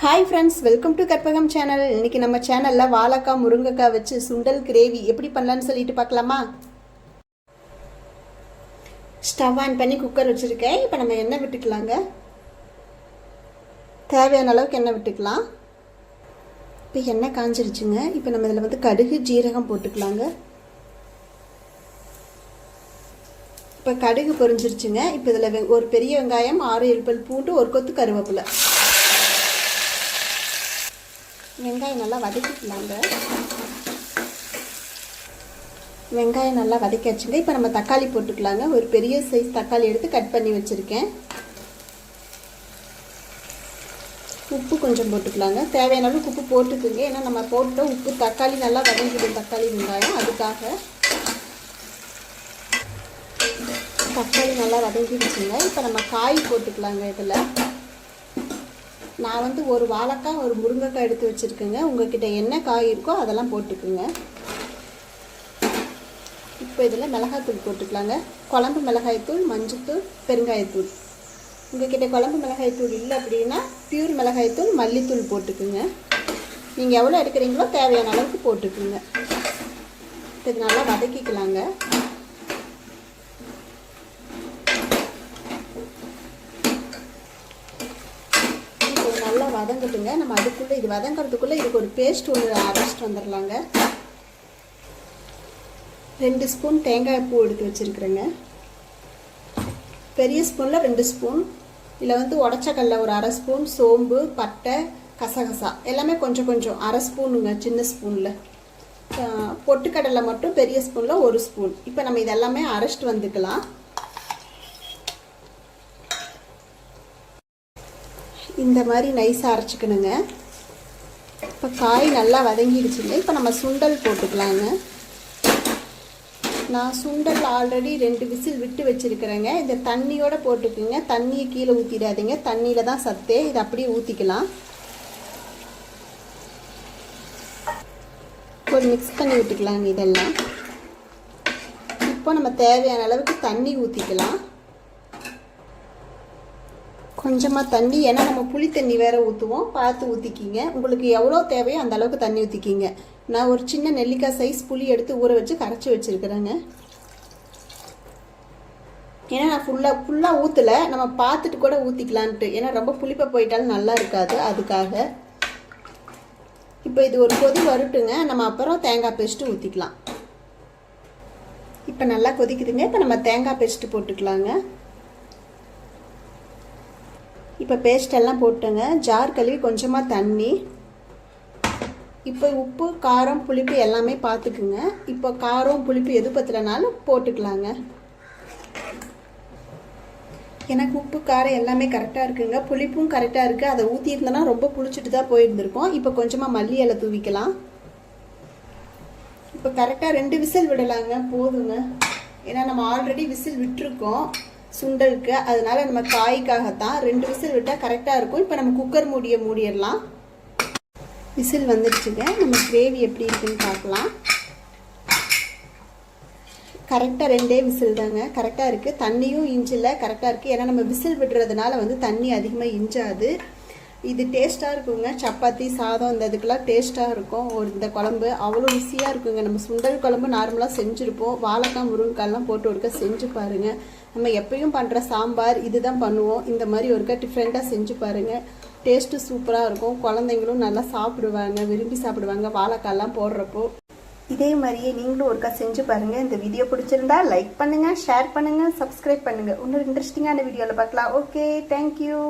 Hi friends, welcome to Karpagam channel. இன்றைக்கி நம்ம சேனலில் வாழைக்காய் முருங்கைக்காய் வச்சு சுண்டல் கிரேவி எப்படி பண்ணலான்னு சொல்லிட்டு பார்க்கலாமா? ஸ்டவ் ஆன் பண்ணி குக்கர் வச்சுருக்கேன். இப்போ நம்ம எண்ணெய் விட்டுக்கலாங்க. தேவையான அளவுக்கு எண்ணெய் விட்டுக்கலாம். இப்போ எண்ணெய் காஞ்சிருச்சுங்க. இப்போ நம்ம இதில் கடுகு ஜீரகம் போட்டுக்கலாங்க. இப்போ கடுகு பொரிஞ்சிருச்சுங்க. இப்போ இதில் ஒரு பெரிய வெங்காயம், 6-7 பல் பூண்டு, ஒரு கொத்து கருவேப்பிலை. வெங்காயம் நல்லா வதக்கிக்கலாங்க. வெங்காயம் நல்லா வதக்கியாச்சுங்க. இப்போ நம்ம தக்காளி போட்டுக்கலாங்க. ஒரு பெரிய சைஸ் தக்காளி எடுத்து கட் பண்ணி வச்சுருக்கேன். உப்பு கொஞ்சம் போட்டுக்கலாங்க. தேவையான அளவுக்கு உப்பு போட்டுக்குங்க. ஏன்னா நம்ம போட்ட உப்பு தக்காளி நல்லா வதங்கிடும். தக்காளி வெங்காயம் அதுக்காக தக்காளி நல்லா வதங்கிடுச்சுங்க. இப்போ நம்ம காய் போட்டுக்கலாங்க. இதில் நான் ஒரு வாழைக்காய், ஒரு முருங்கைக்காய் எடுத்து வச்சுருக்கேங்க. உங்கள்கிட்ட என்ன காய் இருக்கோ அதெல்லாம் போட்டுக்குங்க. இப்போ இதில் மிளகாய்த்தூள் போட்டுக்கலாங்க. குழம்பு மிளகாய்த்தூள், மஞ்சத்தூள், பெருங்காயத்தூள். உங்கள்கிட்ட குழம்பு மிளகாய்த்தூள் இல்லை அப்படின்னா பியூர் மிளகாய்த்தூள், மல்லித்தூள் போட்டுக்குங்க. நீங்கள் எவ்வளோ எடுக்கிறீங்களோ தேவையான அளவுக்கு போட்டுக்குங்க. இது நல்லா வதக்கிக்கலாங்க. நல்லா வதங்கட்டுங்க. நம்ம அதுக்குள்ளே இது வதங்கிறதுக்குள்ளே இதுக்கு ஒரு பேஸ்ட் ஒன்று அரைச்சிட்டு வந்துடலாங்க. 2 ஸ்பூன் தேங்காய் பூ எடுத்து வச்சுருக்குறேங்க. பெரிய ஸ்பூனில் 2 ஸ்பூன். இதில் உடச்சக்கல்ல ஒரு 1/2 ஸ்பூன், சோம்பு, பட்டை, கசகசா எல்லாமே கொஞ்சம் கொஞ்சம் 1/2 ஸ்பூனுங்க. சின்ன ஸ்பூனில் பொட்டுக்கடலை மட்டும் பெரிய ஸ்பூனில் 1 ஸ்பூன். இப்போ நம்ம இதெல்லாமே அரைச்சிட்டு வந்துக்கலாம். இந்த மாதிரி நைஸாக அரைச்சிக்கணுங்க. இப்போ காய் நல்லா வதங்கிடுச்சுங்க. இப்போ நம்ம சுண்டல் போட்டுக்கலாங்க. நான் சுண்டல் ஆல்ரெடி 2 விசில் விட்டு வச்சுருக்கிறேங்க. இந்த தண்ணியோடு போட்டுக்குங்க. தண்ணியை கீழே ஊற்றிடாதீங்க. தண்ணியில் தான் சத்தே. இதை அப்படியே ஊற்றிக்கலாம். ஒரு மிக்ஸ் பண்ணி விட்டுக்கலாங்க இதெல்லாம். இப்போ நம்ம தேவையான அளவுக்கு தண்ணி ஊற்றிக்கலாம். கொஞ்சமாக தண்ணி, ஏன்னா நம்ம புளி தண்ணி வேறு ஊற்றுவோம். பார்த்து ஊற்றிக்கிங்க. உங்களுக்கு எவ்வளோ தேவையோ அந்த அளவுக்கு தண்ணி ஊற்றிக்கிங்க. நான் ஒரு சின்ன நெல்லிக்காய் சைஸ் புளி எடுத்து ஊற வச்சு கரைச்சி வச்சுருக்கிறேங்க. ஏன்னா நான் ஃபுல்லாக ஊற்றலை. நம்ம பார்த்துட்டு கூட ஊற்றிக்கலான்ட்டு. ஏன்னா ரொம்ப புளிப்பாக போயிட்டாலும் நல்லா இருக்காது. அதுக்காக இப்போ இது ஒரு கொதி வரட்டுங்க. நம்ம அப்புறம் தேங்காய் பேஸ்ட்டு ஊற்றிக்கலாம். இப்போ நல்லா கொதிக்குதுங்க. இப்போ நம்ம தேங்காய் பேஸ்ட்டு போட்டுக்கலாங்க. இப்போ பேஸ்டெல்லாம் போட்டுங்க. ஜார் கழுவி கொஞ்சமாக தண்ணி. இப்போ உப்பு, காரம், புளிப்பு எல்லாமே பார்த்துக்குங்க. இப்போ காரம் புளிப்பு எது பத்தலைனாலும் போட்டுக்கலாங்க. எனக்கு உப்பு காரம் எல்லாமே கரெக்டாக இருக்குங்க. புளிப்பும் கரெக்டாக இருக்குது. அதை ஊற்றிருந்தோன்னா ரொம்ப புளிச்சிட்டு தான் போயிருந்துருக்கோம். இப்போ கொஞ்சமாக மல்லி இலை தூவிக்கலாம். இப்போ கரெக்டாக 2 விசில் விடலாங்க. போதுங்க. ஏன்னா நம்ம ஆல்ரெடி விசில் விட்டுருக்கோம் சுண்டலுக்கு. அதனால நம்ம காய்க்காகத்தான் 2 விசில் விட்டால் கரெக்டாக இருக்கும். இப்போ நம்ம குக்கர் மூடிடலாம். விசில் வந்துடுச்சுங்க. நம்ம கிரேவி எப்படி இருக்குன்னு பார்க்கலாம். கரெக்டாக 2 விசில் தாங்க. கரெக்டாக இருக்குது. தண்ணியும் இஞ்சில் கரெக்டாக இருக்குது. ஏன்னா நம்ம விசில் விடுறதுனால தண்ணி அதிகமாக இஞ்சாது. இது டேஸ்ட்டாக இருக்குங்க. சப்பாத்தி, சாதம் இந்த இதுக்கெல்லாம் டேஸ்ட்டாக இருக்கும். இந்த குழம்பு அவ்வளோ ருசியாக இருக்குங்க. நம்ம சுண்டல் குழம்பு நார்மலாக செஞ்சுருப்போம். வாழைக்காய், முருங்கைக்காய்லாம் போட்டு ஒருக்கா செஞ்சு பாருங்கள். நம்ம எப்பயும் பண்ணுற சாம்பார் இதுதான் பண்ணுவோம். இந்த மாதிரி ஒருக்கா டிஃப்ரெண்ட்டாக செஞ்சு பாருங்கள். டேஸ்ட்டு சூப்பராக இருக்கும். குழந்தைங்களும் நல்லா சாப்பிடுவாங்க, விரும்பி சாப்பிடுவாங்க வாழைக்காய்லாம் போடுறப்போ. இதே மாதிரியே நீங்களும் ஒருக்கா செஞ்சு பாருங்கள். இந்த வீடியோ பிடிச்சிருந்தா லைக் பண்ணுங்கள், ஷேர் பண்ணுங்கள், சப்ஸ்கிரைப் பண்ணுங்கள். இன்னொரு இன்ட்ரெஸ்டிங்கான வீடியோவில் பார்க்கலாம். Okay, thank you.